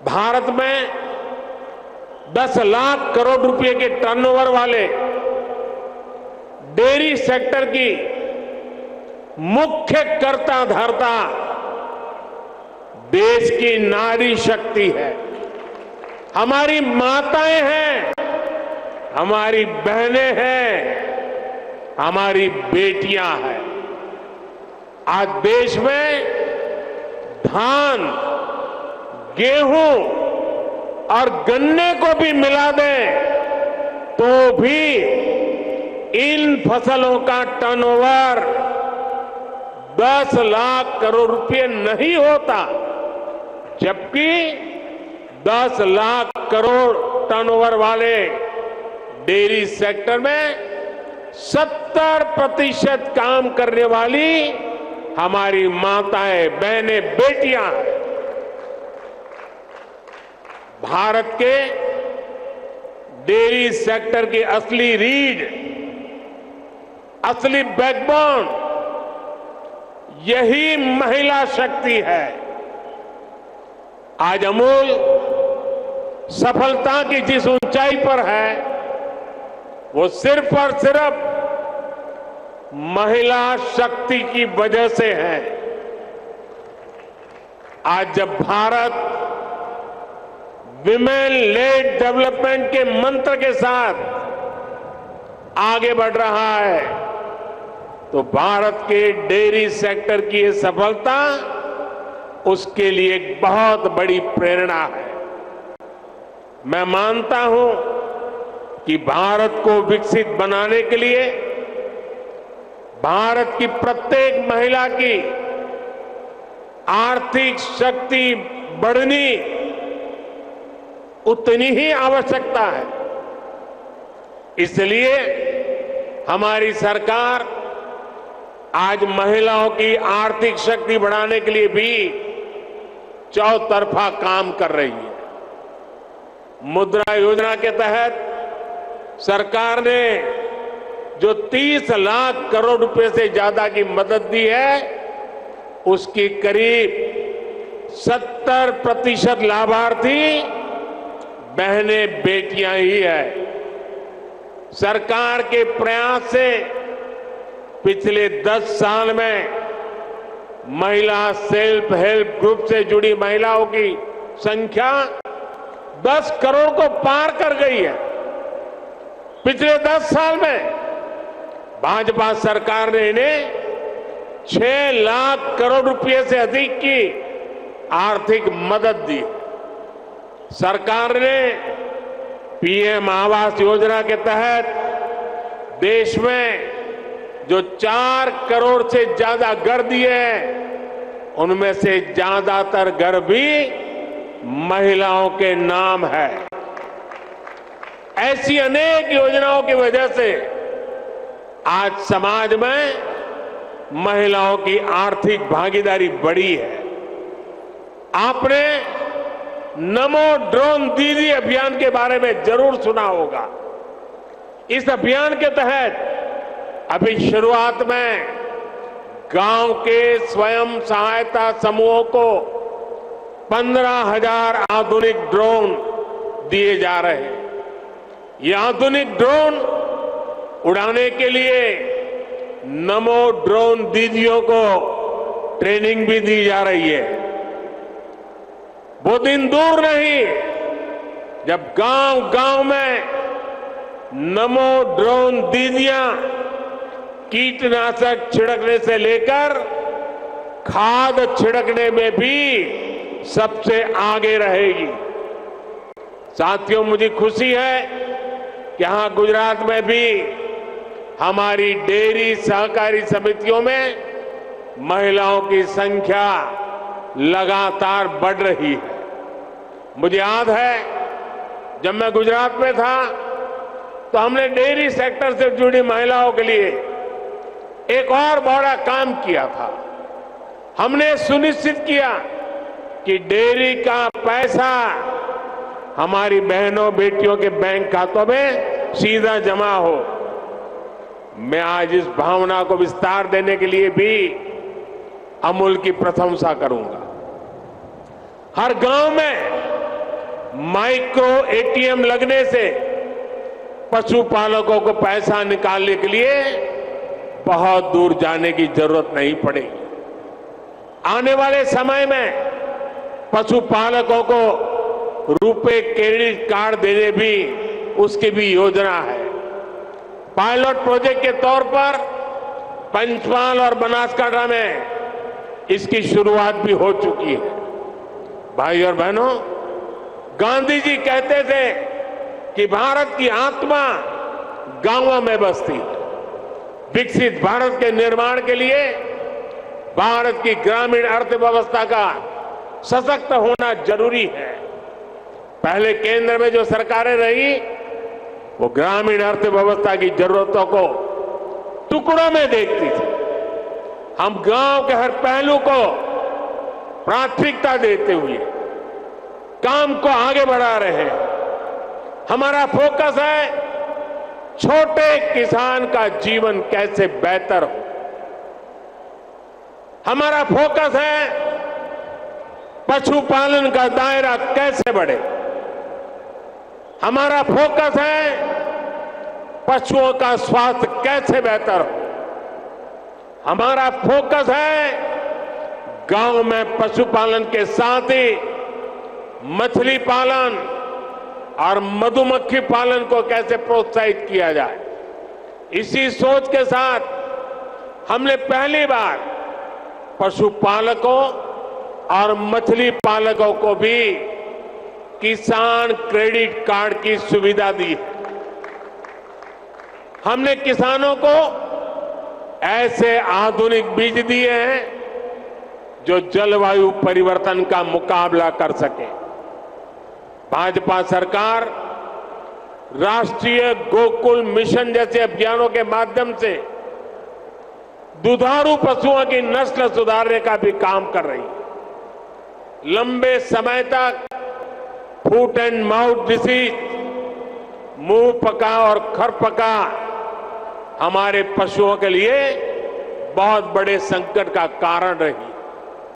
भारत में 10 लाख करोड़ रुपए के टर्नओवर वाले डेयरी सेक्टर की मुख्य कर्ता धर्ता देश की नारी शक्ति है, हमारी माताएं हैं, हमारी बहनें हैं, हमारी बेटियां हैं। आज देश में धान, गेहूं और गन्ने को भी मिला दें तो भी इन फसलों का टर्नओवर 10 लाख करोड़ रुपए नहीं होता, जबकि 10 लाख करोड़ टर्नओवर वाले डेयरी सेक्टर में 70% काम करने वाली हमारी माताएं, बहनें, बेटियां हैं। भारत के डेयरी सेक्टर की असली रीढ़, असली बैकबोन यही महिला शक्ति है। आज अमूल सफलता की जिस ऊंचाई पर है वो सिर्फ और सिर्फ महिला शक्ति की वजह से है। आज जब भारत विमेन लेड डेवलपमेंट के मंत्र के साथ आगे बढ़ रहा है तो भारत के डेयरी सेक्टर की ये सफलता उसके लिए एक बहुत बड़ी प्रेरणा है। मैं मानता हूं कि भारत को विकसित बनाने के लिए भारत की प्रत्येक महिला की आर्थिक शक्ति बढ़नी उतनी ही आवश्यकता है। इसलिए हमारी सरकार आज महिलाओं की आर्थिक शक्ति बढ़ाने के लिए भी चौतरफा काम कर रही है। मुद्रा योजना के तहत सरकार ने जो 30 लाख करोड़ रुपए से ज्यादा की मदद दी है उसकी करीब 70% लाभार्थी बहनें, बेटियां ही है। सरकार के प्रयास से पिछले 10 साल में महिला सेल्फ हेल्प ग्रुप से जुड़ी महिलाओं की संख्या 10 करोड़ को पार कर गई है। पिछले 10 साल में भाजपा सरकार ने इन्हें 6 लाख करोड़ रुपए से अधिक की आर्थिक मदद दी। सरकार ने पीएम आवास योजना के तहत देश में जो 4 करोड़ से ज्यादा घर दिए हैं उनमें से ज्यादातर घर भी महिलाओं के नाम है। ऐसी अनेक योजनाओं की वजह से आज समाज में महिलाओं की आर्थिक भागीदारी बढ़ी है। आपने नमो ड्रोन दीदी अभियान के बारे में जरूर सुना होगा। इस अभियान के तहत अभी शुरुआत में गांव के स्वयं सहायता समूहों को 15,000 आधुनिक ड्रोन दिए जा रहे हैं। ये आधुनिक ड्रोन उड़ाने के लिए नमो ड्रोन दीदियों को ट्रेनिंग भी दी जा रही है। वो दिन दूर नहीं जब गांव-गांव में नमो ड्रोन दीदियां कीटनाशक छिड़कने से लेकर खाद छिड़कने में भी सबसे आगे रहेगी। साथियों, मुझे खुशी है कि यहां गुजरात में भी हमारी डेयरी सहकारी समितियों में महिलाओं की संख्या लगातार बढ़ रही है। मुझे याद है जब मैं गुजरात में था तो हमने डेयरी सेक्टर से जुड़ी महिलाओं के लिए एक और बड़ा काम किया था। हमने सुनिश्चित किया कि डेयरी का पैसा हमारी बहनों बेटियों के बैंक खातों में सीधा जमा हो। मैं आज इस भावना को विस्तार देने के लिए भी अमूल की प्रशंसा करूंगा। हर गांव में माइक्रो एटीएम लगने से पशुपालकों को पैसा निकालने के लिए बहुत दूर जाने की जरूरत नहीं पड़ेगी। आने वाले समय में पशुपालकों को रुपे क्रेडिट कार्ड देने भी उसकी भी योजना है। पायलट प्रोजेक्ट के तौर पर पंचमहाल और बनासकांठा में इसकी शुरुआत भी हो चुकी है। भाई और बहनों, गांधी जी कहते थे कि भारत की आत्मा गांवों में बसती है। विकसित भारत के निर्माण के लिए भारत की ग्रामीण अर्थव्यवस्था का सशक्त होना जरूरी है। पहले केंद्र में जो सरकारें रही वो ग्रामीण अर्थव्यवस्था की जरूरतों को टुकड़ों में देखती थी। हम गांव के हर पहलू को प्राथमिकता देते हुए काम को आगे बढ़ा रहे हैं। हमारा फोकस है छोटे किसान का जीवन कैसे बेहतर हो। हमारा फोकस है पशुपालन का दायरा कैसे बढ़े। हमारा फोकस है पशुओं का स्वास्थ्य कैसे बेहतर हो। हमारा फोकस है गांव में पशुपालन के साथ ही मछली पालन और मधुमक्खी पालन को कैसे प्रोत्साहित किया जाए। इसी सोच के साथ हमने पहली बार पशुपालकों और मछली पालकों को भी किसान क्रेडिट कार्ड की सुविधा दी है। हमने किसानों को ऐसे आधुनिक बीज दिए हैं जो जलवायु परिवर्तन का मुकाबला कर सके। भाजपा सरकार राष्ट्रीय गोकुल मिशन जैसे अभियानों के माध्यम से दुधारू पशुओं की नस्ल सुधारने का भी काम कर रही है। लंबे समय तक फुट एंड माउथ डिसीज, मुंह पका और खरपका हमारे पशुओं के लिए बहुत बड़े संकट का कारण रही।